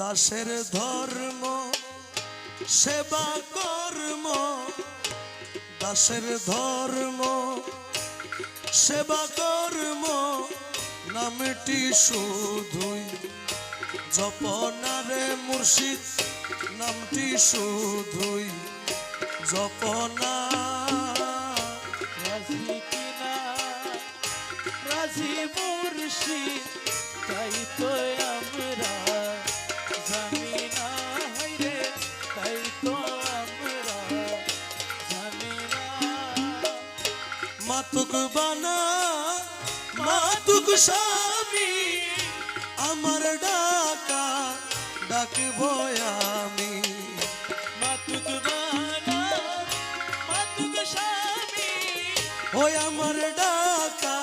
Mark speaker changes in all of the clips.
Speaker 1: দাসের ধর্ম সেবা কর্ম, দাসের ধর্ম সেবা কর্ম নামটি শুধুই জপনারে মুর্শিদ, নামটি শুধুই জপনা।
Speaker 2: রাজি কিনা রাজি মুর্শিদ, তাই তো আমরা জানি না, হায়রে তাই তো আমরা জানি না।
Speaker 1: মাতুক বানা মাতুক স্বামী, আমার ডাকা ডাকবো আমি।
Speaker 2: মাতুক বানা মাতুক স্বামী,
Speaker 1: ওই আমার ডাকা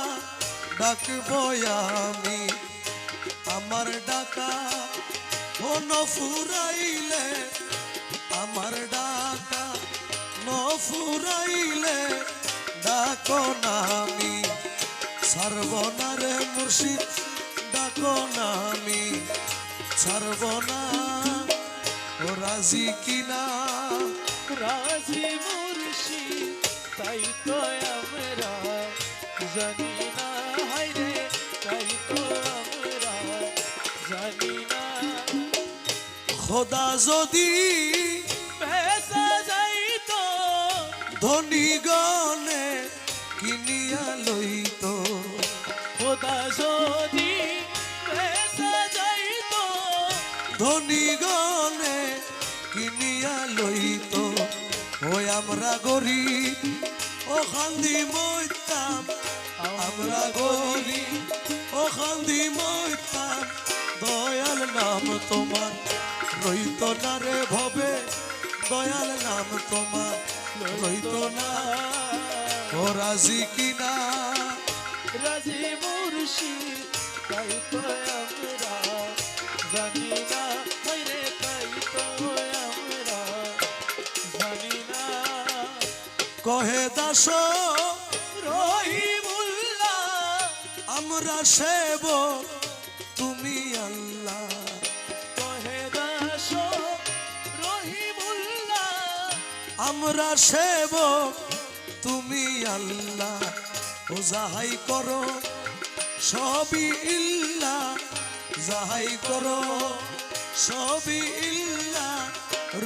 Speaker 1: ডাকবো আমি। আমার ডাকা ও নফুরাইলে, আমার ডাকা নফুরাইলে ডাকো না আমি। সর্বনারে মুর্শিদ ডাকো না আমি, সর্বনা। ও রাজি কিনা
Speaker 2: রাজি মুর্শিদ, তাই তো আমরা জানি না, হায়রে তাই তো আমরা জানি না।
Speaker 1: খোদা যদি
Speaker 2: পেশা যাইতো
Speaker 1: ধনী গনে কিনিয়া লইত,
Speaker 2: খোদা যদি পেশা যাইতো
Speaker 1: ধনী গনে কিনিয়া লইত। ওই আমরা গরিব ও খান্দি মইতাম, আমরা গরিব ও খান্দি মইতাম। দয়াল নাম তোমার রইত না রে ভবে, দয়াল নাম তোমার রইত না। ও রাজি কিনা
Speaker 2: রাজি মুর্শিদ, তাই তো আমরা জানি না, হায়রে তাই তো আমরা জানি না।
Speaker 1: কহে দাস
Speaker 2: রহিমুল্লাহ,
Speaker 1: আমরা সেবক তুমি আল্লাহ।
Speaker 2: কহে দাস রহিমুল্লাহ,
Speaker 1: আমরা সেবক তুমি আল্লাহ। ও যাহাই করো সবই ইল্লা, যাহাই করো সবই ইল্লা।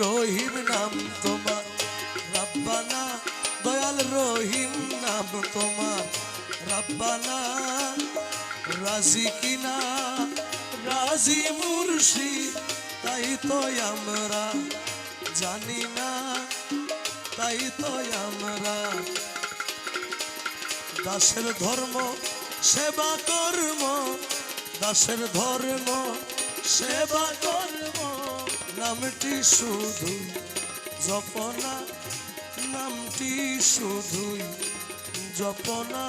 Speaker 1: রহিম নাম তোমার রব্বানা, দয়াল রহিম নাম তোমার রব্বানা। রাজি কিনা রাজি মুর্শিদ, তাই তো আমরা জানি না, তাই তো আমরা। দাসের ধর্ম সেবা কর্ম, দাসের ধর্ম সেবা কর্ম নামটি শুধুই জপনা, নামটি শুধুই জপনা।